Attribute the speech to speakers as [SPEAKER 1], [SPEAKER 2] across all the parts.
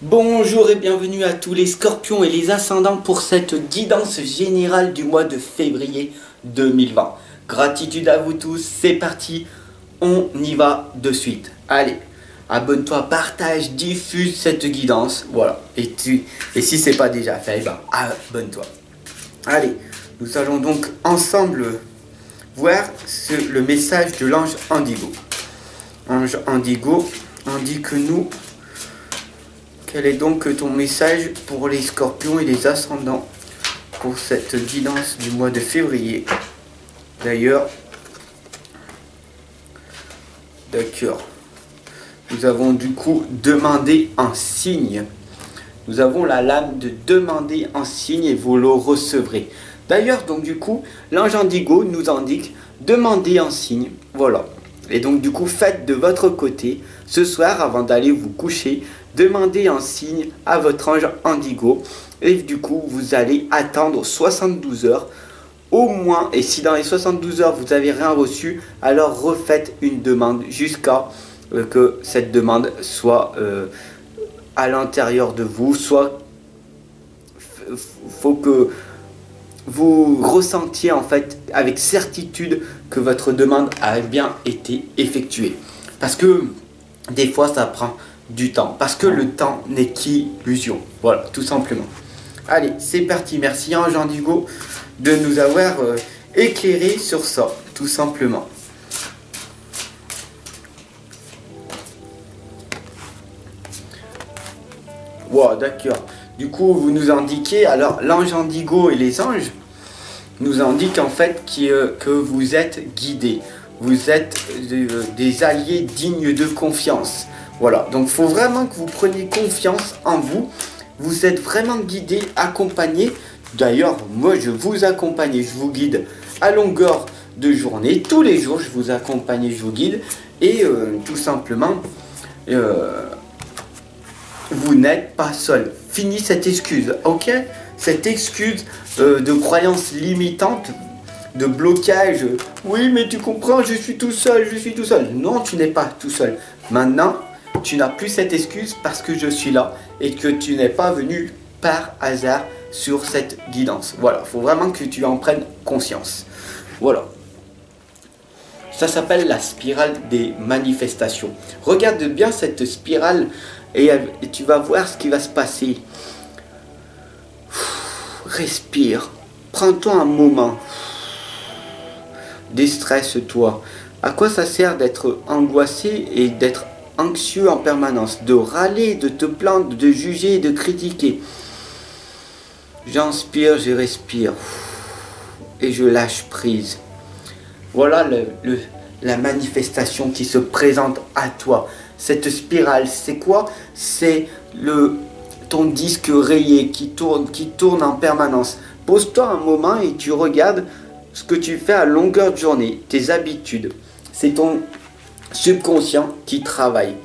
[SPEAKER 1] Bonjour et bienvenue à tous les scorpions et les ascendants pour cette guidance générale du mois de février 2020. Gratitude à vous tous, c'est parti, on y va de suite. Allez, abonne-toi, partage, diffuse cette guidance, voilà. Et si c'est pas déjà fait, ben, abonne-toi. Allez, nous allons donc ensemble voir le message de l'ange Indigo. Ange Indigo, indique-nous quel est donc ton message pour les scorpions et les ascendants pour cette guidance du mois de février. D'ailleurs, nous avons du coup demandé un signe. Nous avons la lame de demander un signe et vous le recevrez. D'ailleurs, donc du coup, l'ange Indigo nous indique demander un signe. Voilà. Et donc du coup, faites de votre côté, ce soir, avant d'aller vous coucher, demandez un signe à votre ange Indigo. Et du coup, vous allez attendre 72 heures au moins. Et si dans les 72 heures, vous n'avez rien reçu, alors refaites une demande jusqu'à que cette demande soit à l'intérieur de vous. Soit, faut que vous ressentiez en fait avec certitude que votre demande a bien été effectuée. Parce que des fois ça prend du temps. Parce que le temps n'est qu'illusion. Voilà, tout simplement. Allez, c'est parti. Merci Ange Indigo de nous avoir éclairé sur ça, tout simplement. Wow, d'accord. Du coup, vous nous indiquez, alors l'ange Indigo et les anges nous indiquent en fait que vous êtes guidés. Vous êtes des alliés dignes de confiance. Voilà, donc il faut vraiment que vous preniez confiance en vous. Vous êtes vraiment guidés, accompagnés. D'ailleurs, moi je vous accompagne et je vous guide à longueur de journée. Tous les jours, je vous accompagne et je vous guide. Et tout simplement, vous n'êtes pas seul. Fini cette excuse, ok? Cette excuse de croyance limitante, de blocage. Oui, mais tu comprends, je suis tout seul, je suis tout seul. Non, tu n'es pas tout seul. Maintenant, tu n'as plus cette excuse parce que je suis là et que tu n'es pas venu par hasard sur cette guidance. Voilà, il faut vraiment que tu en prennes conscience. Voilà. Ça s'appelle la spirale des manifestations. Regarde bien cette spirale et tu vas voir ce qui va se passer. Respire. Prends-toi un moment. Déstresse-toi. À quoi ça sert d'être angoissé et d'être anxieux en permanence? De râler, de te plaindre, de juger, de critiquer. J'inspire, je respire. Et je lâche prise. Voilà la manifestation qui se présente à toi. Cette spirale, c'est quoi? C'est ton disque rayé qui tourne en permanence. Pose-toi un moment et tu regardes ce que tu fais à longueur de journée, tes habitudes. C'est ton subconscient qui travaille.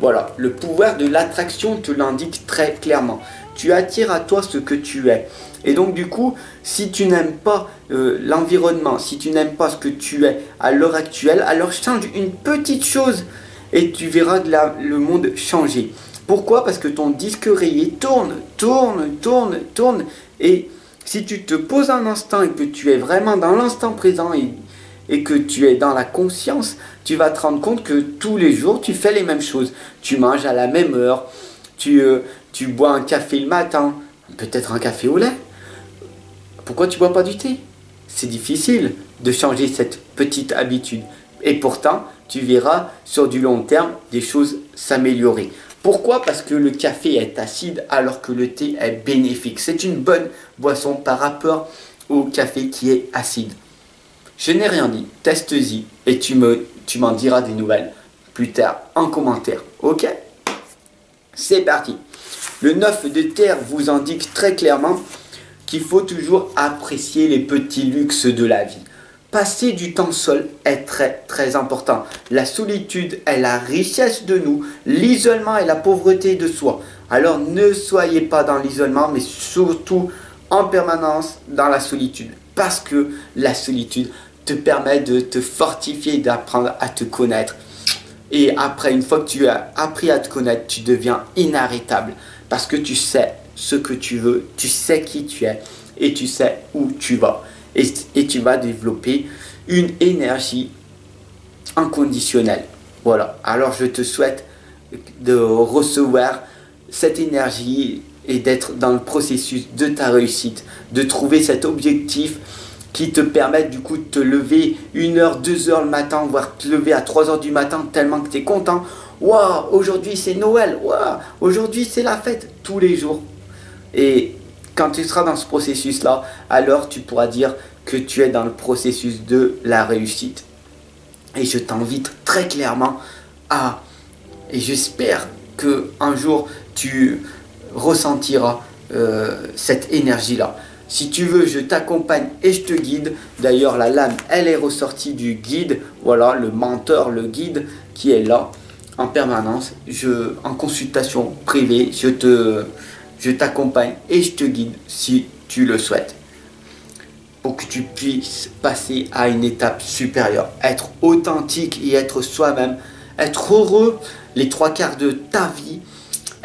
[SPEAKER 1] Voilà, le pouvoir de l'attraction te l'indique très clairement. Tu attires à toi ce que tu es. Et donc du coup, si tu n'aimes pas l'environnement, si tu n'aimes pas ce que tu es à l'heure actuelle, alors change une petite chose et tu verras le monde changer. Pourquoi? Parce que ton disque rayé tourne. Et si tu te poses un instant et que tu es vraiment dans l'instant présent et que tu es dans la conscience, tu vas te rendre compte que tous les jours, tu fais les mêmes choses. Tu manges à la même heure, tu bois un café le matin, peut-être un café au lait. Pourquoi tu ne bois pas du thé? C'est difficile de changer cette petite habitude. Et pourtant, tu verras sur du long terme des choses s'améliorer. Pourquoi? Parce que le café est acide alors que le thé est bénéfique. C'est une bonne boisson par rapport au café qui est acide. Je n'ai rien dit, teste-y et tu m'en diras des nouvelles plus tard en commentaire. Ok? C'est parti. Le 9 de terre vous indique très clairement qu'il faut toujours apprécier les petits luxes de la vie. Passer du temps seul est très important. La solitude est la richesse de nous, l'isolement est la pauvreté de soi. Alors ne soyez pas dans l'isolement, mais surtout en permanence dans la solitude. Parce que la solitude te permet de te fortifier, d'apprendre à te connaître. Et après, une fois que tu as appris à te connaître, tu deviens inarrêtable. parce que tu sais ce que tu veux, tu sais qui tu es et tu sais où tu vas. Et tu vas développer une énergie inconditionnelle. Voilà, alors je te souhaite de recevoir cette énergie et d'être dans le processus de ta réussite, de trouver cet objectif qui te permet du coup de te lever 1 heure, 2 heures le matin, voire te lever à 3 heures du matin tellement que tu es content. Waouh, aujourd'hui c'est Noël, waouh, aujourd'hui c'est la fête, tous les jours. Et quand tu seras dans ce processus-là, alors tu pourras dire que tu es dans le processus de la réussite. Et je t'invite très clairement à, et j'espère que un jour tu ressentiras cette énergie-là. Si tu veux, je t'accompagne et je te guide. D'ailleurs, la lame, elle est ressortie du guide. Voilà, le mentor, le guide qui est là en permanence. En consultation privée, je t'accompagne et je te guide si tu le souhaites. Pour que tu puisses passer à une étape supérieure. Être authentique et être soi-même. Être heureux les 3/4 de ta vie.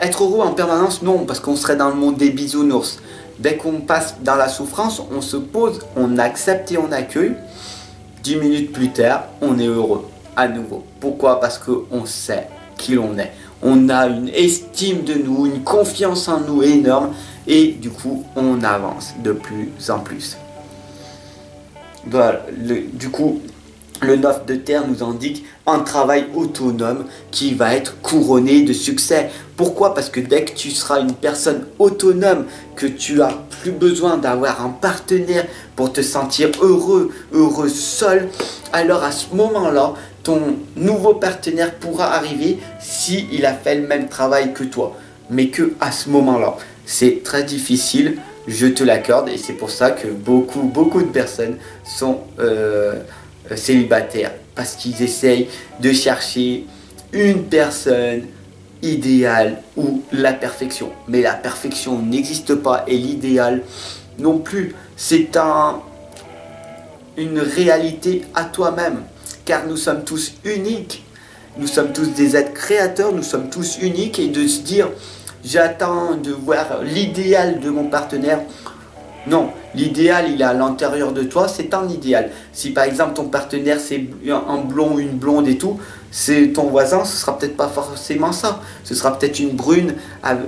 [SPEAKER 1] Être heureux en permanence, non, parce qu'on serait dans le monde des bisounours. Dès qu'on passe dans la souffrance, on se pose, on accepte et on accueille. 10 minutes plus tard, on est heureux à nouveau. Pourquoi? Parce qu'on sait qui l'on est. On a une estime de nous, une confiance en nous énorme. Et du coup, on avance de plus en plus. Voilà, du coup, le 9 de terre nous indique un travail autonome qui va être couronné de succès. Pourquoi? Parce que dès que tu seras une personne autonome, que tu as plus besoin d'avoir un partenaire pour te sentir heureux, seul, alors à ce moment-là, ton nouveau partenaire pourra arriver s'il a fait le même travail que toi. Mais que à ce moment-là, c'est très difficile, je te l'accorde, et c'est pour ça que beaucoup de personnes sont célibataires, parce qu'ils essayent de chercher une personne idéale ou la perfection. Mais la perfection n'existe pas et l'idéal non plus. C'est une réalité à toi-même, car nous sommes tous uniques. Nous sommes tous des êtres créateurs, nous sommes tous uniques, et de se dire j'attends de voir l'idéal de mon partenaire. Non, l'idéal il est à l'intérieur de toi, c'est un idéal. Si par exemple ton partenaire c'est un blond, une blonde et tout, c'est ton voisin, ce sera peut-être pas forcément ça. Ce sera peut-être une brune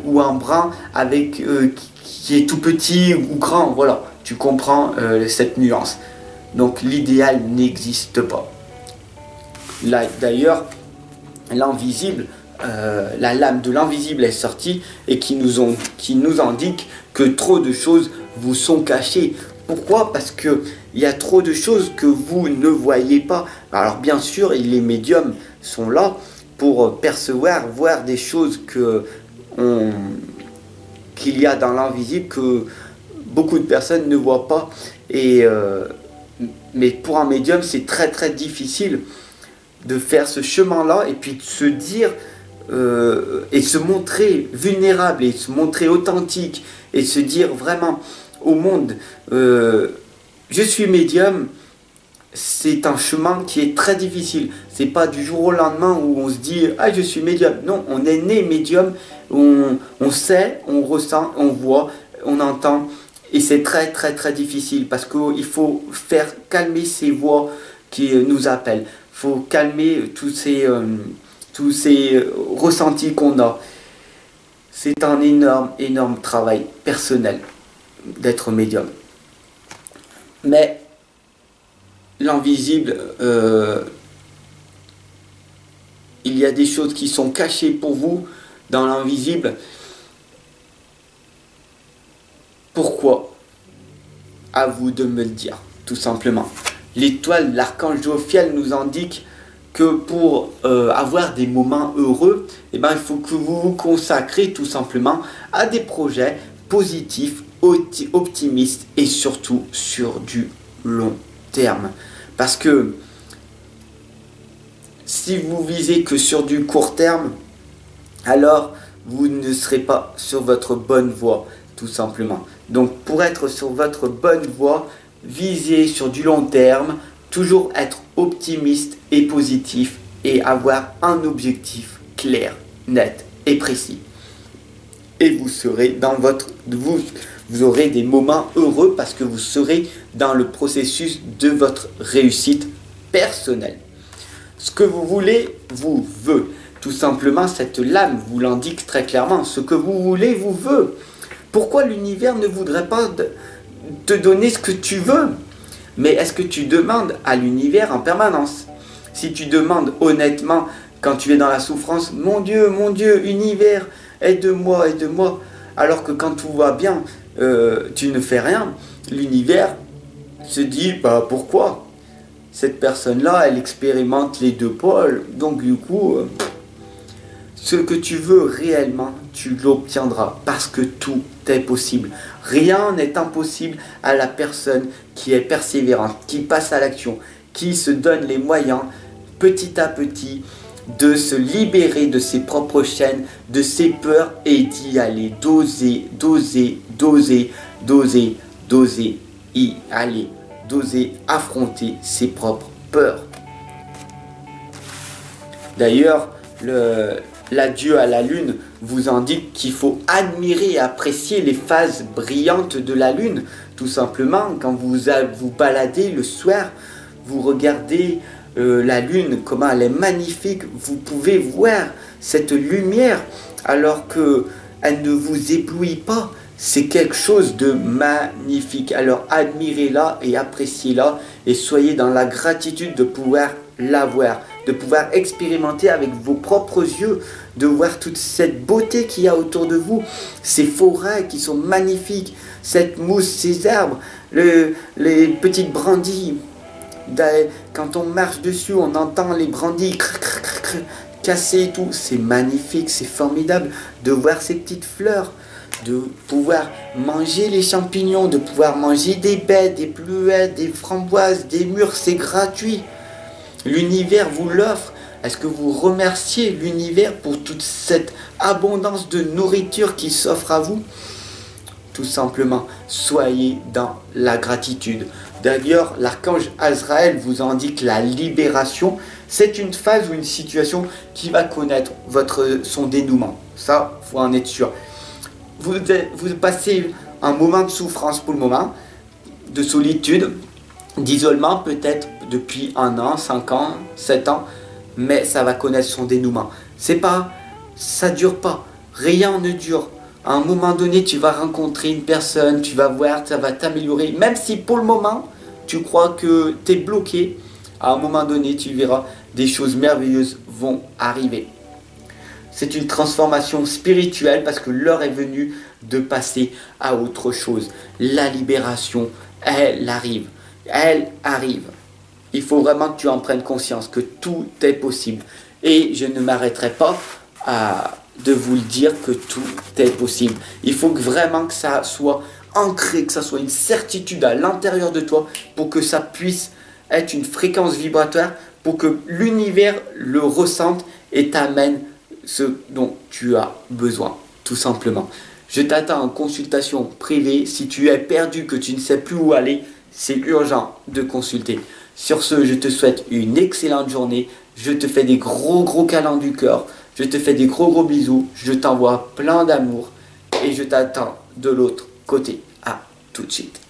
[SPEAKER 1] ou un brun avec qui est tout petit ou grand. Voilà, tu comprends cette nuance. Donc l'idéal n'existe pas. Là d'ailleurs, l'invisible, la lame de l'invisible est sortie et qui nous indique que trop de choses vous sont cachées. Pourquoi? Parce que il y a trop de choses que vous ne voyez pas. Alors bien sûr, les médiums sont là pour percevoir, voir des choses qu'il y a dans l'invisible que beaucoup de personnes ne voient pas. Mais pour un médium, c'est très difficile de faire ce chemin-là et puis de se dire et se montrer vulnérable et se montrer authentique et se dire vraiment au monde je suis médium. C'est un chemin qui est très difficile. C'est pas du jour au lendemain où on se dit ah je suis médium. Non, on est né médium, on sait, on ressent, on voit, on entend, et c'est très difficile parce qu'il faut faire calmer ces voix qui nous appellent. Il faut calmer tous ces ressentis qu'on a. C'est un énorme travail personnel d'être médium. Mais l'invisible, il y a des choses qui sont cachées pour vous dans l'invisible. Pourquoi? À vous de me le dire, tout simplement. L'étoile, l'archange Jophiel nous indique que pour avoir des moments heureux, eh ben, il faut que vous vous consacrez tout simplement à des projets positifs, optimistes et surtout sur du long terme. Parce que si vous visez que sur du court terme, alors vous ne serez pas sur votre bonne voie, tout simplement. Donc pour être sur votre bonne voie, visez sur du long terme, toujours être optimiste et positif et avoir un objectif clair, net et précis. et vous serez dans vous aurez des moments heureux parce que vous serez dans le processus de votre réussite personnelle. Ce que vous voulez vous veut. Tout simplement, cette lame vous l'indique très clairement. Ce que vous voulez vous veut. Pourquoi l'univers ne voudrait pas te donner ce que tu veux? Mais est-ce que tu demandes à l'univers en permanence? Si tu demandes honnêtement, quand tu es dans la souffrance, mon Dieu, univers, aide-moi, aide-moi. Alors que quand tout va bien, tu ne fais rien, l'univers se dit, bah pourquoi? Cette personne-là, elle expérimente les deux pôles, donc du coup, ce que tu veux réellement, tu l'obtiendras, parce que tout est possible. Rien n'est impossible à la personne qui est persévérante, qui passe à l'action, qui se donne les moyens, petit à petit, de se libérer de ses propres chaînes, de ses peurs et d'y aller, d'oser y aller, d'oser affronter ses propres peurs. D'ailleurs, l'adieu à la lune vous indique qu'il faut admirer et apprécier les phases brillantes de la lune. Tout simplement, quand vous vous baladez le soir, vous regardez la lune, comment elle est magnifique, vous pouvez voir cette lumière alors que elle ne vous éblouit pas. C'est quelque chose de magnifique. Alors admirez-la et appréciez-la et soyez dans la gratitude de pouvoir la voir, de pouvoir expérimenter avec vos propres yeux, de voir toute cette beauté qu'il y a autour de vous, ces forêts qui sont magnifiques, cette mousse, ces arbres, les petites brindilles. Quand on marche dessus, on entend les brindilles casser et tout. C'est magnifique, c'est formidable de voir ces petites fleurs, de pouvoir manger les champignons, de pouvoir manger des baies, des bleuets, des framboises, des mûres, c'est gratuit. L'univers vous l'offre. Est-ce que vous remerciez l'univers pour toute cette abondance de nourriture qui s'offre à vous? Tout simplement, soyez dans la gratitude. D'ailleurs, l'archange Azraël vous indique la libération. C'est une phase ou une situation qui va connaître son dénouement. Ça, il faut en être sûr. Vous passez un moment de souffrance pour le moment, de solitude, d'isolement peut-être depuis 1 an, 5 ans, 7 ans, mais ça va connaître son dénouement. Ça dure pas, rien ne dure. À un moment donné, tu vas rencontrer une personne, tu vas voir, ça va t'améliorer. Même si pour le moment, tu crois que tu es bloqué, à un moment donné, tu verras, des choses merveilleuses vont arriver. C'est une transformation spirituelle parce que l'heure est venue de passer à autre chose. La libération, elle arrive. Elle arrive. Il faut vraiment que tu en prennes conscience, que tout est possible. Et je ne m'arrêterai pas de vous le dire que tout est possible. Il faut vraiment que ça soit ancré, que ça soit une certitude à l'intérieur de toi pour que ça puisse être une fréquence vibratoire, pour que l'univers le ressente et t'amène ce dont tu as besoin, tout simplement. Je t'attends en consultation privée. Si tu es perdu, que tu ne sais plus où aller, c'est urgent de consulter. Sur ce, je te souhaite une excellente journée. Je te fais des gros câlins du cœur. Je te fais des gros bisous. Je t'envoie plein d'amour. Et je t'attends de l'autre côté. À tout de suite.